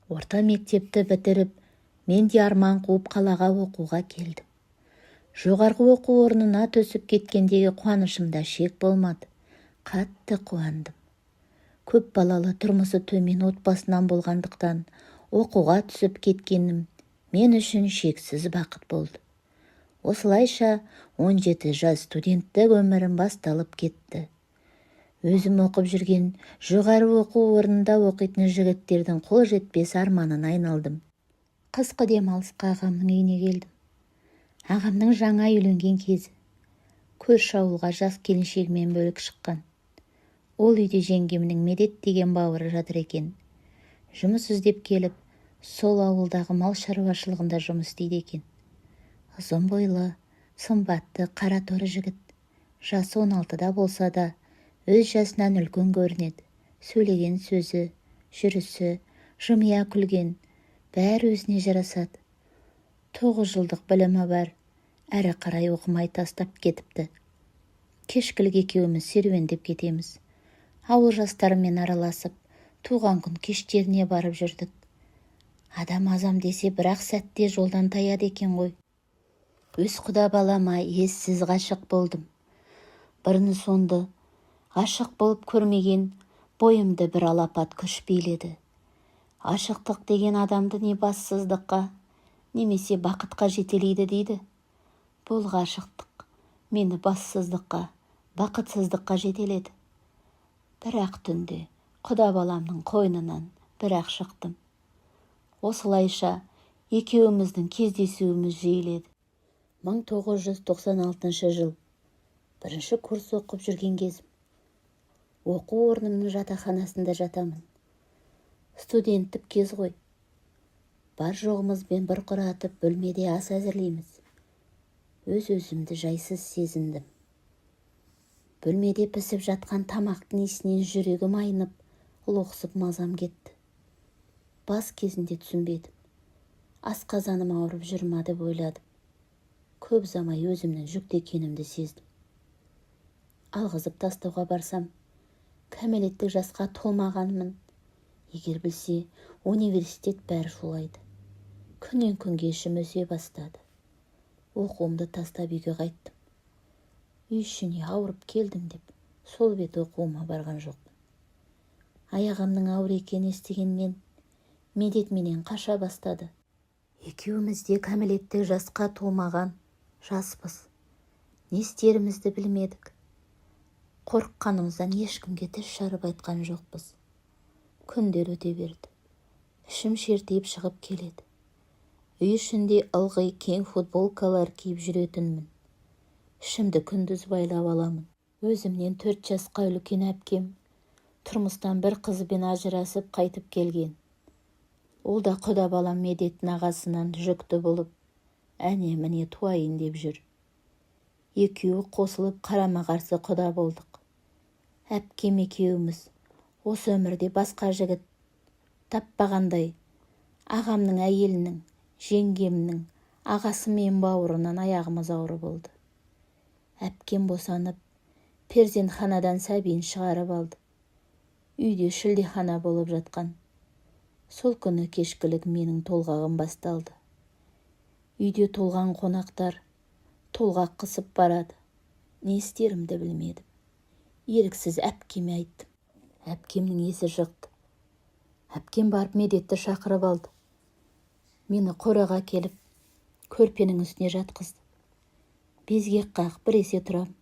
Орта мектепті бітіріп, мен де арман қуып қалаға оқуға келдім. Жоғарғы оқу орнына түсіп кеткендегі қуанышымда шек болмады. Қатты қуандым. Көп балалы тұрмысы төмен отбасынан болғандықтан оқуға түсіп кеткенім мен үшін шексіз бақыт болды. Осылайша 17 жас студенттік өмірім басталып кетті. Өзім оқып жүрген жоғары оқу орнында оқитын жігіттердің қол жетпес арманын айналдым. Қысқы демалысқа ағамның үйіне келдім. Ағамның жаңа үйленген кезі. Көрші ауылға жас келіншегімен бөлік шыққан. Ол үйде жеңгемнің Медет деген бауыры жатыр екен. Жұмыс іздеп келіп, сол ауылдағы мал шаруашылығында жұмыс істейді екен. Ұзын бойлы, сымбатты, қара торы жігіт. Жасы 16-да болса да, өз жасынан үлкен көрінеді. Сөйлеген сөзі, жүрісі, жымия күлген, бәрі өзіне жарасады. 9 жылдық білімі бар, әрі қарай оқымай тастап кетіпті. Кешкілік екеуміз серуендеп кетеміз. Ауыл жастарымен араласып, туған күн кештеріне барып жүрдік. Адам азам десе бірақ сәтте жолдан таяды екен ғой. Өз құда балама ессіз ғашық болдым. Бұрын сонды ғашық болып көрмеген бойымды бір алапат күш биледі. Ғашықтық деген адамды не бассыздыққа, немесе бақытқа жетелейді дейді. Бұл ғашықтық мені бассыздыққа, бақытсыздыққа жетеледі. Бірақ түнде құда баламның қойнынан бірақ шықтым. Осылайша екеуміздің кездесуіміз жиіледі. 1996 жыл. Бірінші курс оқып жүрген кезім. Оқу орнымның жатақханасында жатамын. Студенттік кез ғой. Бар жоғымызбен бір құратып бөлмеде ас әзірлейміз. Өз-өзімді жайсыз сезіндім. Бөлмеде пісіп жатқан тамақтың иісінен жүрегім айнып, лоқсып мазам кетті. Бас кезінде түсінбедім. Асқазаным ауырып жүр ма деп ойладым. Көп замай өзімнің жүкті екенімді сездім. Алғызып тастауға барсам, кәмелеттік жасқа толмағанмын. Егер білсе, университет бәрі шулайды. Күннен күнге ішім өсе бастады. Оқуымды тастап үйге қайттым. Үй ішіне ауырып келдім деп, сол бет оқуыма барған жоқпын. Аяғымның ауыр екенін естігеннен Медет менен қаша бастады. Екеуміз де кәмелеттік жасқа толмаған жаспыз. Не істерімізді білмедік. Қорыққанымыздан ешкімге тіс жарып айтқан жоқпыз. Күндер өте берді. Ішім шертиіп шығып келеді. Үй ішінде ылғи кең футболкалар киіп жүретінмін. Ішімді күндіз байлап аламын. Өзімнен 4 жасқа үлкен әпкем тұрмыстан бір қызбен ажырасып қайтып келген. Ол да құда балам Медеттің ағасынан жүкті болып, әне-міне туайын деп жүр. Екеуі қосылып қарама-қарсы құда болдық. Әпкем екеуіміз осы өмірде басқа жігіт таппағандай, ағамның әйелінің, жеңгемнің, ағасы мен бауырынан аяғымыз ауыр болды. Әпкем босанып, перзентханадан сәбиін шығарып алды. Үйде шілдехана болып жатқан. Сол күні кешкілік менің толғағым басталды. Үйде толған қонақтар толғақ қысып барады. Не істерімді білмедім. Еріксіз әпкеме айттым. Әпкемнің есі жықты. Әпкем барып Медетті шақырып алды. Мені қораға келіп, көрпенің үстіне жатқызды. Безгек қақ біресе тұрам,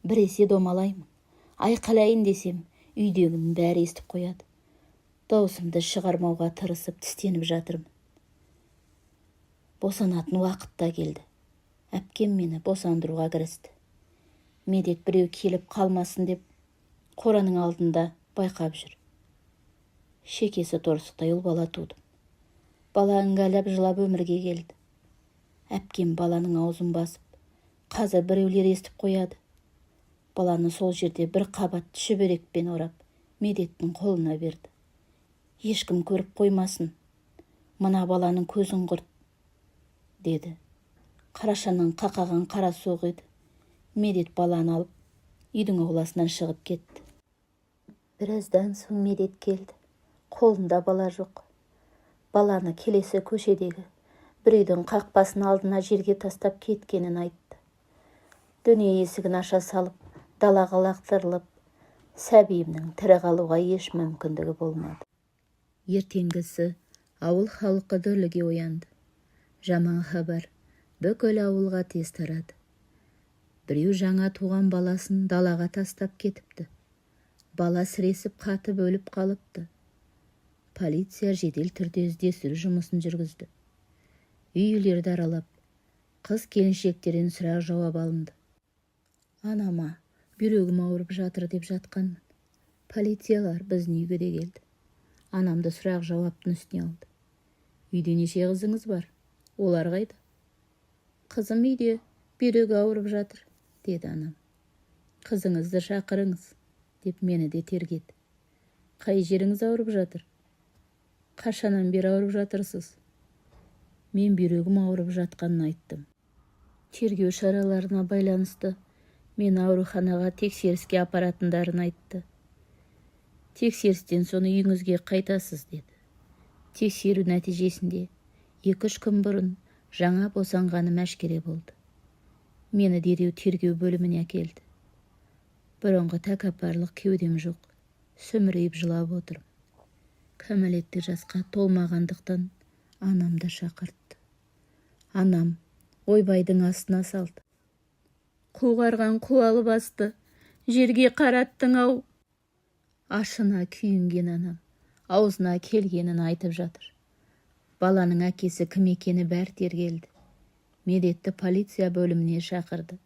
біресе домалаймын. Айқайлайын десем, үйдегінің бәрі естіп қояды. Даусымды шығармауға тырысып тістеніп жатырмын. Босанатын уақыт та келді. Әпкем мені босандыруға кірісті. Медет біреу келіп қалмасын деп, қораның алдында байқап жүр. Шекесі торсықтай ұл бала тудым. Бала ыңғайлап жылап өмірге келді. Әпкем баланың аузын басып, қазір біреулер естіп қояды. Баланы сол жерде бір қабат шүберекпен орап, Медеттің қолына берді. Ешкім көріп қоймасын, мына баланың көзін құрт, деді. Қарашаның қақаған қара суық еді. Медет баланы алып, үйдің ауласынан шығып кетті. Біраздан соң Медет келді. Қолында бала жоқ. баланы келесі көшедегі бір үйдің қақпасының алдына жерге тастап кеткенін айтты. Дүние есігін аша салып, далаға лақтырылып, сәбиімнің тірі қалуға еш мүмкіндігі болмады. Ертеңгісі ауыл халқы дүрліге оянды. Жаман хабар бүкіл ауылға тез тарады. Біреу жаңа туған баласын далаға тастап кетіпті. Бала сіресіп қатып өліп қалыпты. Полиция жедел түрде іздестіру жұмысын жүргізді. Үйлерді аралап, қыз келіншектерден сұрақ жауап алынды. Анама бүйрегім ауырып жатыр деп жатқанмын. Полициялар біздің үйге де келді. Анамды сұрақ жауаптың үстіне алды. Үйде неше қызыңыз бар? Олар қайда? Қызым үйде, бүйрегі ауырып жатыр, деді анам. Қызыңызды шақырыңыз, деп мені де тергеді. Қай жеріңіз ауырып жатыр? Қашаннан бері ауырып жатырсыз? Мен бүйрегім ауырып жатқанын айттым. Тергеу шараларына байланысты мен ауруханаға тексеріске апаратындарын айтты. Тексерістен соны үйіңізге қайтасыз, деді. Тексеру нәтижесінде 2-3 күн бұрын жаңа босанғаным әшкере болды. Мені дереу тергеу бөліміне әкелді. Бұрынғы тәкаппарлық кеудем жоқ. Сүмірейіп жылап отырмын. Кәмелеттік жасқа толмағандықтан анамды шақыртты. Анам ойбайдың астына салды. Қуғарған қуалы басты, жерге қараттың-ау. Ашына күйінген анам аузына келгенін айтып жатыр. Баланың әкесі кім екені бәрі тергелді. Медетті полиция бөліміне шақырды.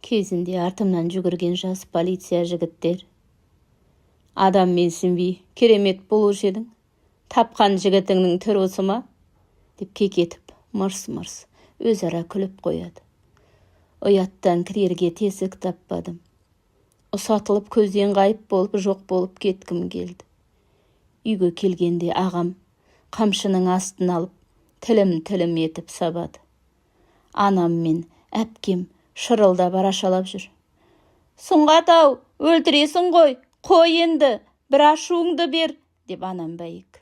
Кезінде артымнан жүгірген жас полиция жігіттер. Адам менсінбей, керемет болушы едің. Тапқан жігітіңнің түрі осы ма? Деп кекетіп, мырс-мырс өзара күліп қояды. Ұяттан кірерге тесік таппадым. Ұсатылып көзден ғайып болып, жоқ болып кеткім келді. Үйге келгенде ағам қамшының астын алып, тілім етіп сабады. Анам мен әпкем шырылдап арашалап жүр. Сұңғат-ау, өлтіресің ғой, қой енді, бір ашуыңды бер, деп анам бәйік.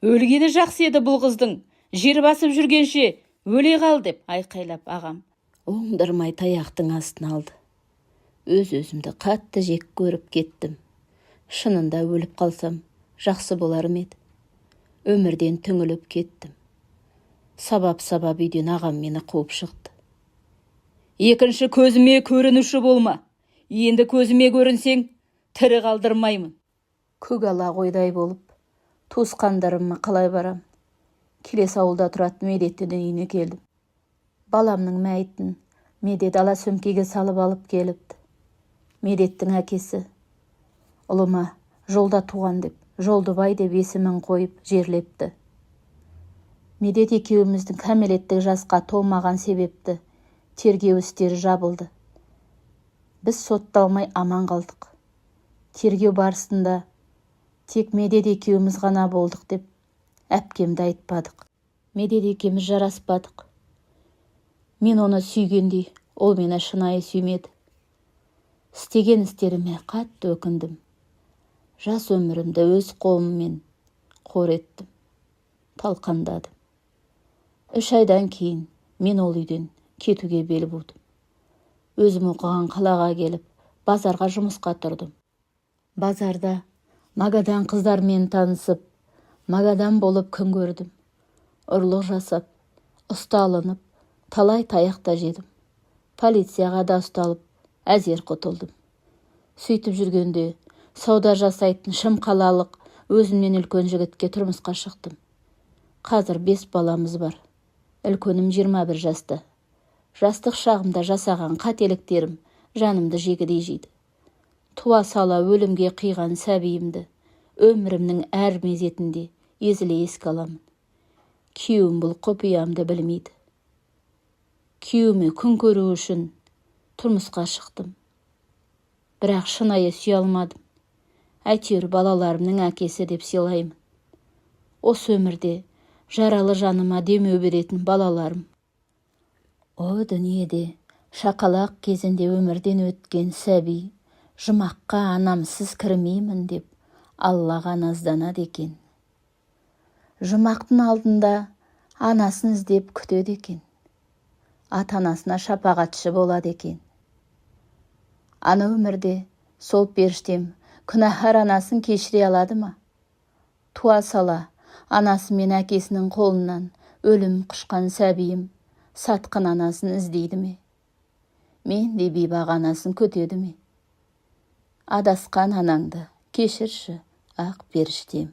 Өлгені жақсы еді бұл қыздың, жер басып жүргенше өле қал, деп айқайлап ағам оңдырмай таяқтың астын алды. Өз-өзімді қатты жек көріп кеттім. Шынында өліп қалсам, жақсы болар ма еді? Өмірден түңіліп кеттім. Сабап үйден ағам мені қуып шықты. Екінші көзіме көрінуші болма. Енді көзіме көрінсең, тірі қалдырмаймын. Көгала қойдай болып, туысқандарыма қалай барам? Келесі ауылда тұратын Медеттің үйіне келдім. Баламның мәйітін Медет ала сөмкеге салып алып келіпті. Медеттің әкесі ұлыма жолда туған деп, Жолдыбай деп есімін қойып жерлепті. Медет екеуміздің кәмелеттік жасқа толмаған себепті тергеу істері жабылды. Біз сотталмай аман қалдық. Тергеу барысында тек Медет екеуміз ғана болдық деп әпкемді айтпадық. Медет екеуміз жараспадық. Мен оны сүйгендей, ол мені шынайы сүймеді. Істеген істеріме қатты өкіндім. Жас өмірімді өз қолыммен қор еттім. Талқандадым. 3 айдан кейін мен ол үйден кетуге бел будым. Өзім оқыған қалаға келіп, базарға жұмысқа тұрдым. Базарда Магадан қыздармен танысып, Магадан болып күн көрдім. Ұрлық жасап, ұсталынып, талай таяқта жедім. Полицияға да ұсталып, әзер құтылдым. Сөйтіп жүргенде сауда жасайтын Шымқалалық өзімнен үлкен жігітке тұрмысқа шықтым. Қазір 5 баламыз бар. Үлкенім 21 жаста. Жастық шағымда жасаған қателіктерім жанымды жегідей жейді. Туа сала өлімге қиған сәбиімді өмірімнің әр мезетінде езіле еске аламын. Күйеуім бұл құпиямды білмейді. Күйеуіме күн көру үшін тұрмысқа шықтым. Бірақ шынайы сүйе алмадым. Әйтеуір балаларымның әкесі деп сыйлаймын. Осы өмірде жаралы жаныма демеу беретін балаларым. О дүниеде шақалақ кезінде өмірден өткен сәби, жұмаққа анамсыз кірмеймін деп Аллаға назданады екен. Жұмақтың алдында анасын іздеп күтеді екен. Ата-анасына шапағатшы болады екен. Ана өмірде сол періштем күнәһар анасын кешіре алады ма? Туа сала анасы мен әкесінің қолынан өлім құшқан сәбиім сатқын анасын іздейді ме? Мен де бейбақ анасын күтеді ме? Адасқан анаңды кешірші, ақ періштем.